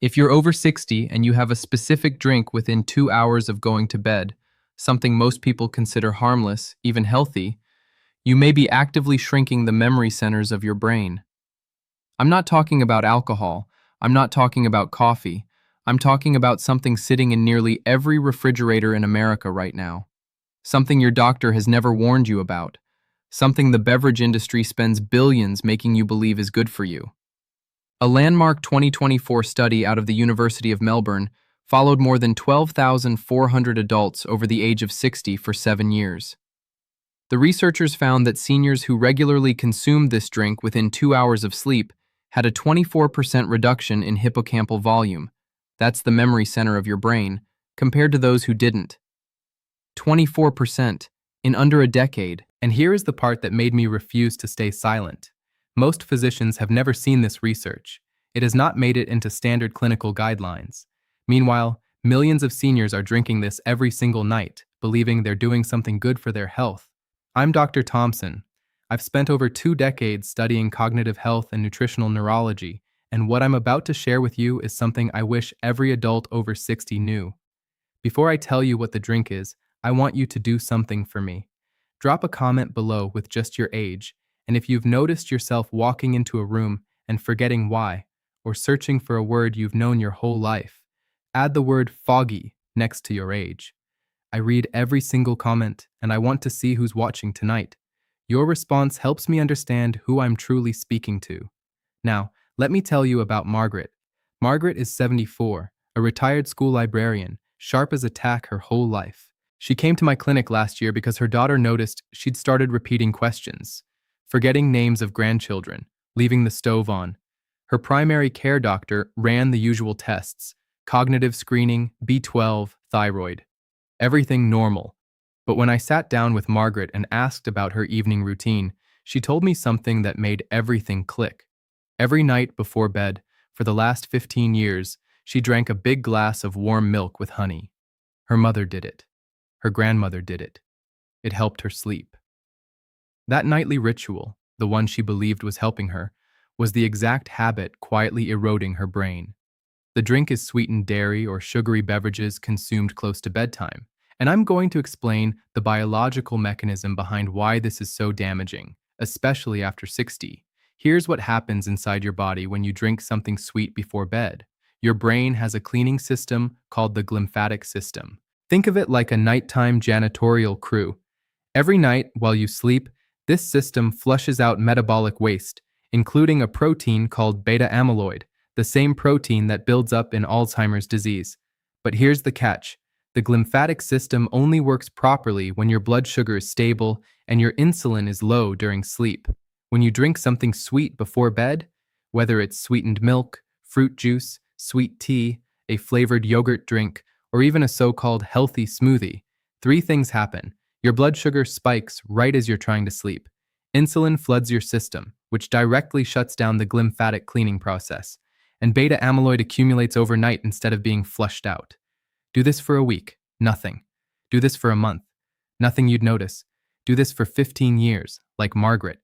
If you're over 60 and you have a specific drink within 2 hours of going to bed, something most people consider harmless, even healthy, you may be actively shrinking the memory centers of your brain. I'm not talking about alcohol. I'm not talking about coffee. I'm talking about something sitting in nearly every refrigerator in America right now. Something your doctor has never warned you about. Something the beverage industry spends billions making you believe is good for you. A landmark 2024 study out of the University of Melbourne followed more than 12,400 adults over the age of 60 for 7 years. The researchers found that seniors who regularly consumed this drink within 2 hours of sleep had a 24% reduction in hippocampal volume. That's the memory center of your brain, compared to those who didn't. 24% in under a decade. And here is the part that made me refuse to stay silent. Most physicians have never seen this research. It has not made it into standard clinical guidelines. Meanwhile, millions of seniors are drinking this every single night, believing they're doing something good for their health. I'm Dr. Thompson. I've spent over 2 decades studying cognitive health and nutritional neurology, and what I'm about to share with you is something I wish every adult over 60 knew. Before I tell you what the drink is, I want you to do something for me. Drop a comment below with just your age, and if you've noticed yourself walking into a room and forgetting why, or searching for a word you've known your whole life, add the word foggy next to your age. I read every single comment, and I want to see who's watching tonight. Your response helps me understand who I'm truly speaking to. Now, let me tell you about Margaret. Margaret is 74, a retired school librarian, sharp as a tack her whole life. She came to my clinic last year because her daughter noticed she'd started repeating questions, forgetting names of grandchildren, leaving the stove on. Her primary care doctor ran the usual tests: cognitive screening, B12, thyroid. Everything normal. But when I sat down with Margaret and asked about her evening routine, she told me something that made everything click. Every night before bed, for the last 15 years, she drank a big glass of warm milk with honey. Her mother did it. Her grandmother did it. It helped her sleep. That nightly ritual, the one she believed was helping her, was the exact habit quietly eroding her brain. The drink is sweetened dairy or sugary beverages consumed close to bedtime, and I'm going to explain the biological mechanism behind why this is so damaging, especially after 60. Here's what happens inside your body when you drink something sweet before bed. Your brain has a cleaning system called the glymphatic system. Think of it like a nighttime janitorial crew. Every night while you sleep, this system flushes out metabolic waste, including a protein called beta amyloid, the same protein that builds up in Alzheimer's disease. But here's the catch. The glymphatic system only works properly when your blood sugar is stable and your insulin is low during sleep. When you drink something sweet before bed, whether it's sweetened milk, fruit juice, sweet tea, a flavored yogurt drink, or even a so-called healthy smoothie, 3 things happen. Your blood sugar spikes right as you're trying to sleep. Insulin floods your system, which directly shuts down the glymphatic cleaning process, and beta amyloid accumulates overnight instead of being flushed out. Do this for a week, nothing. Do this for a month, nothing you'd notice. Do this for 15 years, like Margaret,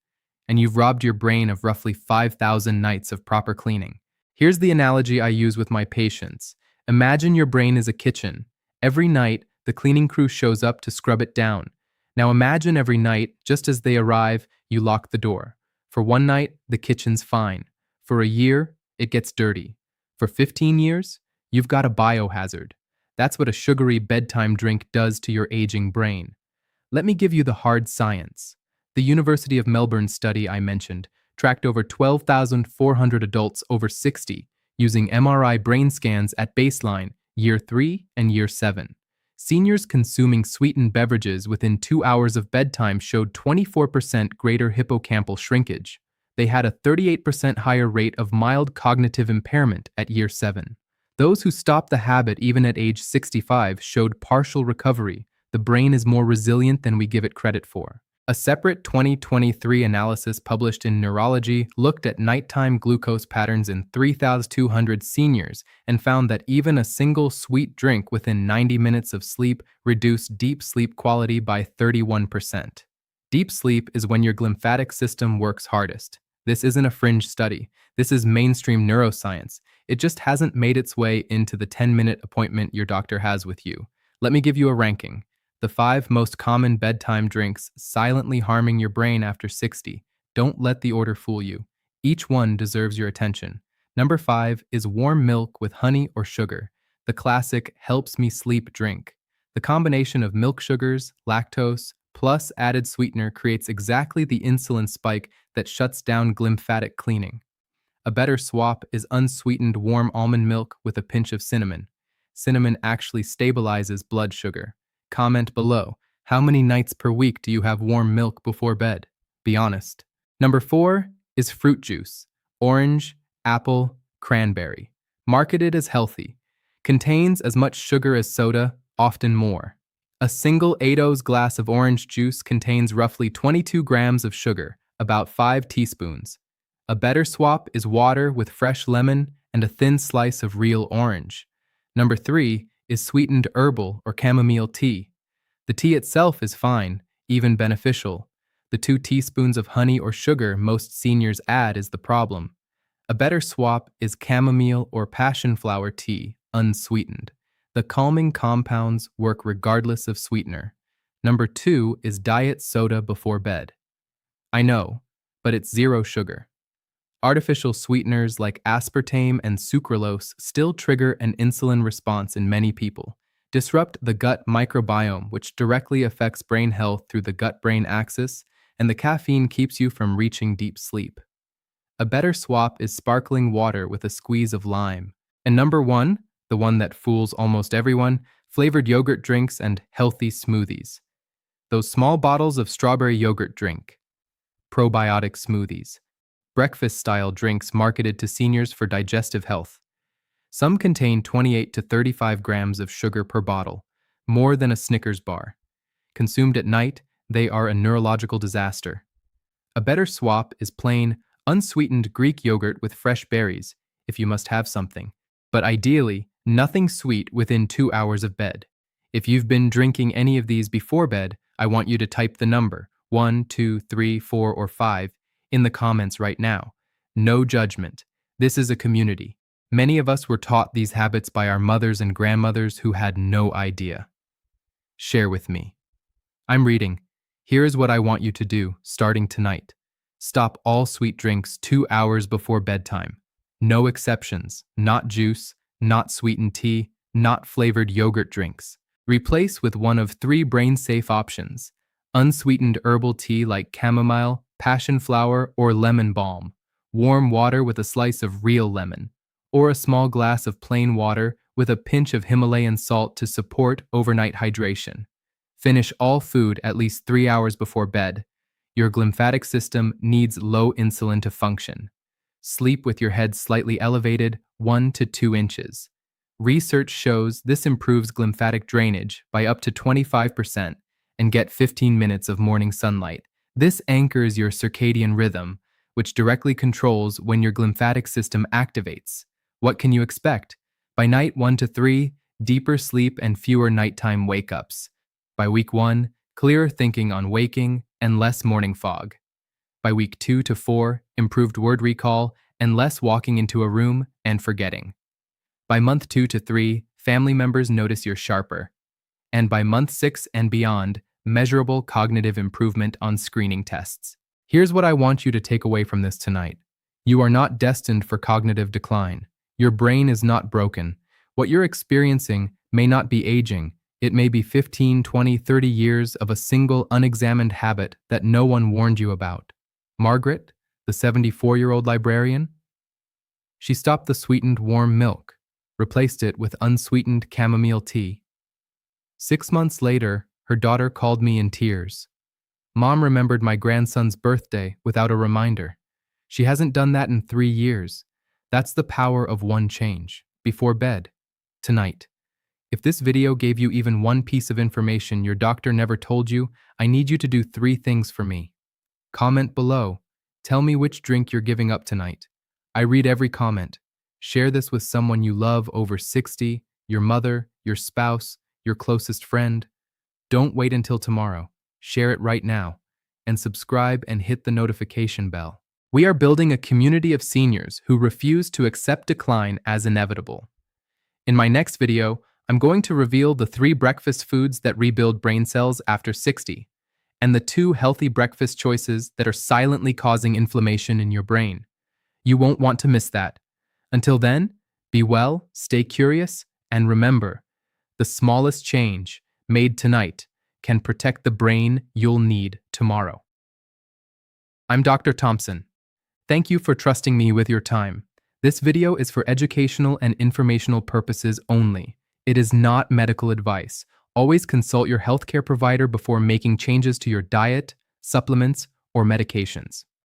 and you've robbed your brain of roughly 5,000 nights of proper cleaning. Here's the analogy I use with my patients. Imagine your brain is a kitchen. Every night, the cleaning crew shows up to scrub it down. Now imagine every night, just as they arrive, you lock the door. For one night, the kitchen's fine. For a year, it gets dirty. For 15 years, you've got a biohazard. That's what a sugary bedtime drink does to your aging brain. Let me give you the hard science. The University of Melbourne study I mentioned tracked over 12,400 adults over 60 using MRI brain scans at baseline, year 3 and year 7. Seniors consuming sweetened beverages within 2 hours of bedtime showed 24% greater hippocampal shrinkage. They had a 38% higher rate of mild cognitive impairment at year 7. Those who stopped the habit even at age 65 showed partial recovery. The brain is more resilient than we give it credit for. A separate 2023 analysis published in Neurology looked at nighttime glucose patterns in 3,200 seniors and found that even a single sweet drink within 90 minutes of sleep reduced deep sleep quality by 31%. Deep sleep is when your glymphatic system works hardest. This isn't a fringe study. This is mainstream neuroscience. It just hasn't made its way into the 10-minute appointment your doctor has with you. Let me give you a ranking. The 5 most common bedtime drinks silently harming your brain after 60. Don't let the order fool you. Each one deserves your attention. Number 5 is warm milk with honey or sugar, the classic helps me sleep drink. The combination of milk sugars, lactose, plus added sweetener creates exactly the insulin spike that shuts down glymphatic cleaning. A better swap is unsweetened warm almond milk with a pinch of cinnamon. Cinnamon actually stabilizes blood sugar. Comment below, how many nights per week do you have warm milk before bed? Be honest. Number 4 is fruit juice. Orange, apple, cranberry. Marketed as healthy. Contains as much sugar as soda, often more. A single 8 oz glass of orange juice contains roughly 22 grams of sugar, about 5 teaspoons. A better swap is water with fresh lemon and a thin slice of real orange. Number 3 is sweetened herbal or chamomile tea. The tea itself is fine, even beneficial. The 2 teaspoons of honey or sugar most seniors add is the problem. A better swap is chamomile or passion flower tea, unsweetened. The calming compounds work regardless of sweetener. Number 2 is diet soda before bed. I know, but it's zero sugar. Artificial sweeteners like aspartame and sucralose still trigger an insulin response in many people, disrupt the gut microbiome, which directly affects brain health through the gut-brain axis, and the caffeine keeps you from reaching deep sleep. A better swap is sparkling water with a squeeze of lime. And number 1, the one that fools almost everyone, flavored yogurt drinks and healthy smoothies. Those small bottles of strawberry yogurt drink. Probiotic smoothies. Breakfast-style drinks marketed to seniors for digestive health. Some contain 28 to 35 grams of sugar per bottle, more than a Snickers bar. Consumed at night, they are a neurological disaster. A better swap is plain, unsweetened Greek yogurt with fresh berries, if you must have something. But ideally, nothing sweet within 2 hours of bed. If you've been drinking any of these before bed, I want you to type the number 1, 2, 3, 4, or 5 in the comments right now. No judgment. This is a community. Many of us were taught these habits by our mothers and grandmothers who had no idea. Share with me. I'm reading. Here is what I want you to do, starting tonight. Stop all sweet drinks 2 hours before bedtime. No exceptions, not juice, not sweetened tea, not flavored yogurt drinks. Replace with one of 3 brain-safe options. Unsweetened herbal tea like chamomile, passion flower, or lemon balm. Warm water with a slice of real lemon. Or a small glass of plain water with a pinch of Himalayan salt to support overnight hydration. Finish all food at least 3 hours before bed. Your glymphatic system needs low insulin to function. Sleep with your head slightly elevated 1 to 2 inches. Research shows this improves glymphatic drainage by up to 25% and get 15 minutes of morning sunlight. This anchors your circadian rhythm, which directly controls when your glymphatic system activates. What can you expect? By night 1 to 3, deeper sleep and fewer nighttime wake-ups. By week 1, clearer thinking on waking and less morning fog. By week 2 to 4, improved word recall and less walking into a room and forgetting. By month 2 to 3, family members notice you're sharper. And by month 6 and beyond, measurable cognitive improvement on screening tests. Here's what I want you to take away from this tonight. You are not destined for cognitive decline. Your brain is not broken. What you're experiencing may not be aging. It may be 15, 20, 30 years of a single unexamined habit that no one warned you about. Margaret, the 74-year-old librarian? She stopped the sweetened warm milk, replaced it with unsweetened chamomile tea. 6 months later, her daughter called me in tears. Mom remembered my grandson's birthday without a reminder. She hasn't done that in 3 years. That's the power of one change. Before bed, tonight. If this video gave you even one piece of information your doctor never told you, I need you to do 3 things for me. Comment below. Tell me which drink you're giving up tonight. I read every comment. Share this with someone you love over 60, your mother, your spouse, your closest friend. Don't wait until tomorrow. Share it right now. And subscribe and hit the notification bell. We are building a community of seniors who refuse to accept decline as inevitable. In my next video, I'm going to reveal the 3 breakfast foods that rebuild brain cells after 60, and the 2 healthy breakfast choices that are silently causing inflammation in your brain. You won't want to miss that. Until then, be well, stay curious, and remember, the smallest change made tonight can protect the brain you'll need tomorrow. I'm Dr. Thompson. Thank you for trusting me with your time. This video is for educational and informational purposes only. It is not medical advice. Always consult your healthcare provider before making changes to your diet, supplements, or medications.